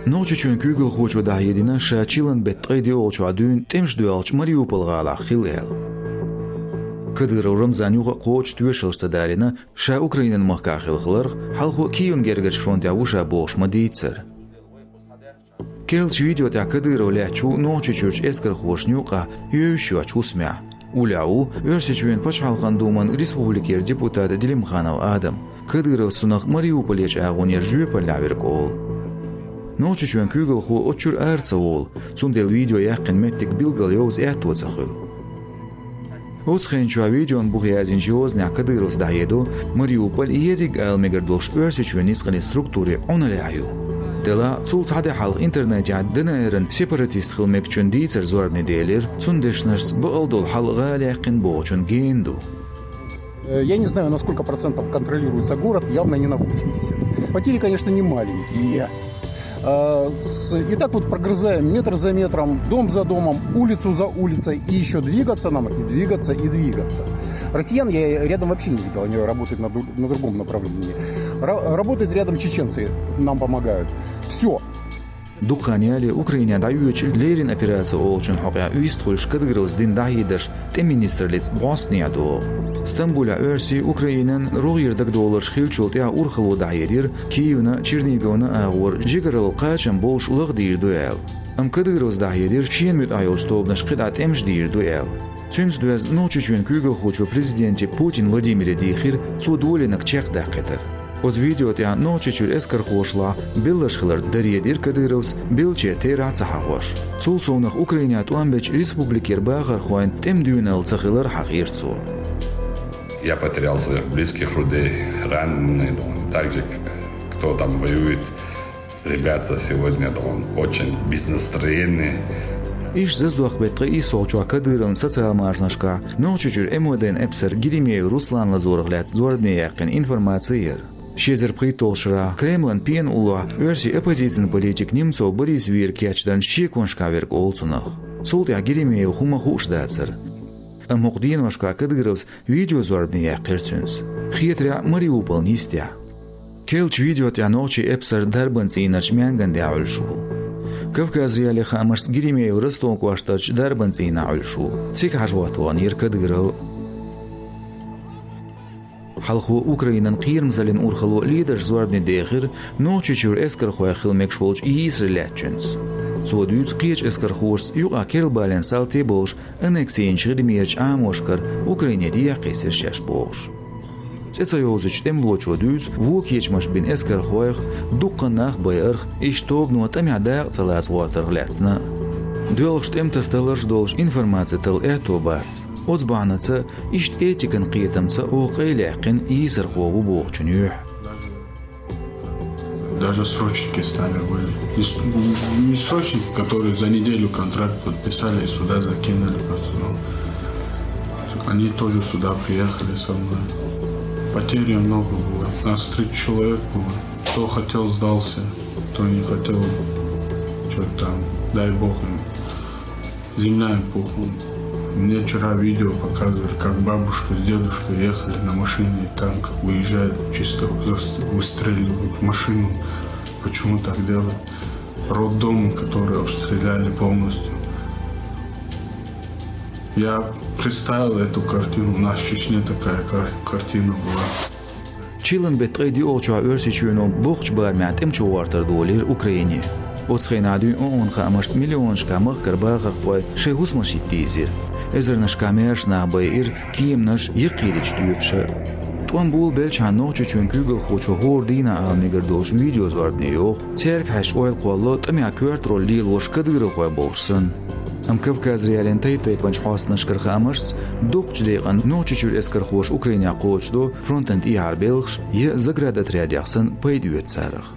نوچ چون کوگل خوچو ده یدینا شاچیلن بتقیدی اولچو عدون تمش دوالچ مریوپل غالا خیلیل كدر رمزان يوغا قوش تويشلست دارينا شا أوكرينن مخكا خلخلر حلخو كيون جرجش فرونت يوشا بوش مديتسر كيرلش فيديو تاع كدر ولاتشو نوچ چوش اسكر خوش نيوقا يوشو اتشو سمع ولاو ورسيچوين پچحال قندومن ريسبوبليكير ديبوتات ديليم خانو آدم كدر سنخ مريوبليچ اغونير جويپل لاويركول نوچ چون كوگل خو اتشور ارتسول سوندل فيديو يقن متك بيلگل يوز اتوزخل اوز خینچوا ویدیون بوخی از اینجیوز نعکدیروز دهیدو مریوپل ایریگ المگردوش ورسیچونیز قلی سترکتوری اونلیایو دلا цул цаде حلق интернет دنائرن سيبراتيست خلمك چون ديتر زور نديلر цундешнерс بقلدول حلقا ليقن بوچون генду. Я не знаю, на сколько процентов контролируется город, явно не на 80. Потери, конечно, не маленькие. И так вот прогрызаем метр за метром, дом за домом, улицу за улицей. И еще двигаться нам, и двигаться, и двигаться. Россиян я рядом вообще не видел, они работают на другом направлении. Работают рядом чеченцы, нам помогают. Все. دخانيالي أوكرانيا دعوية ليرين أبيراتو أولشن حقيا ويستخلش كدغروز دين داهيدش تمينيسترليس بوسنيا دو استنبولا أرسي أوكرانيان روغير $1 خيلشولت يا أورخلو دعيرير كيونا تشيرنيغونا أغور جيغرل قاچن بولش لغدير دوال أم كدغروز دعيرير شين ميت أيوش توبنش قدعت أمشدير دوال تونس دوز نوچچون كوغل خوچو президенти Путин Владимир Дихир цудолинок чек дакетер Оз видео тя ночи чур эскар хошла, биллаш хлар дарьедир кадыровс, билче тейра цахахош. Цул сонах Украине туамбеч республикер багар хуайн тем дюнал цахилар хагирцу. Я потерял своих близких людей, раненые, также кто там воюет. Ребята сегодня очень безнастроенные. Иш заздуах бетқи исолчуа кадырын социал-мажнашка, ночи чур эмоден эпсер Гиримеев Руслан Лазоровляц зорбне яқин информациер. Шезер притолшра Кремлен пен ула верси оппозицион политик Немцов Борис Виркячдан щеконшкаверк олцунах. Солтя Гиримеев хума хушдацер. Амоқдиношка кадыровс видео зорбне яқирцунс. Хиетря Мариупол нистя. Келч видео тя ночи эпсер дарбанцы инач мянган дяульшу. Кавказ реали хамарс Гиримеев Ростов куаштач дарбанцы инаульшу. Цик хажватуан иркадыров. حلخو أوكرانيان قيرم زلين أورخلو ليدر زواربني داخر نوچي چور اسكر خواه خلمك شولج إيس ريلاتشنز. سودوز قيش اسكر خوش يوغا كيرل بالين سالتي بوش انكسين شغل ميرج عاموشكر أوكرانيا ديا قيسر شاش بوش. تسا يوزج تملو چودوز ووكيش مش بين اسكر خواه دوقناخ بايرخ اشتوب نو تمع داق تلاز واتر لاتسنا. دولش تمتستلرش دولش информация тел اتو بات. Озбанаца ишт этикан қиетамца оқайляқин изер хову боғчунюх. Даже срочники с нами были. Не срочники, которые за неделю контракт подписали и сюда закинули. Они тоже сюда приехали со мной. Потери много было. Нас 3 человек было. Кто хотел, сдался. Кто не хотел, что там, дай бог им. Земля им пухла. Мне вчера видео показывали, как бабушка с дедушкой ехали на машине, и танк уезжает, чисто выстреливают машину. Почему так делают? Роддом, который обстреляли полностью. Я представил эту картину, у нас в Чечне такая картина была. Чилен бетқиди олчуа өрсичуно бухч бармят имчуартер доллар Украине. Оцхейнадуй он хамарс миллионшка махкар багар хвай шегус машитизир. Эзернаш камерш на байир киемнаш йқирич түйепші. Туан бул белчан ночи чун күгіл хочу хордина алнегердош видео звардне йоқ, терк хаш ойл қуаллы тымя көрт ролли лош кадыры қуай болшсын. Ам Кавказ реален тайтай панч хастнаш кырхамарс, доқч дейған ночи чур эскер хош Украиня қочдо фронтент иар белгш, е заград отряд яқсын пайдует царах.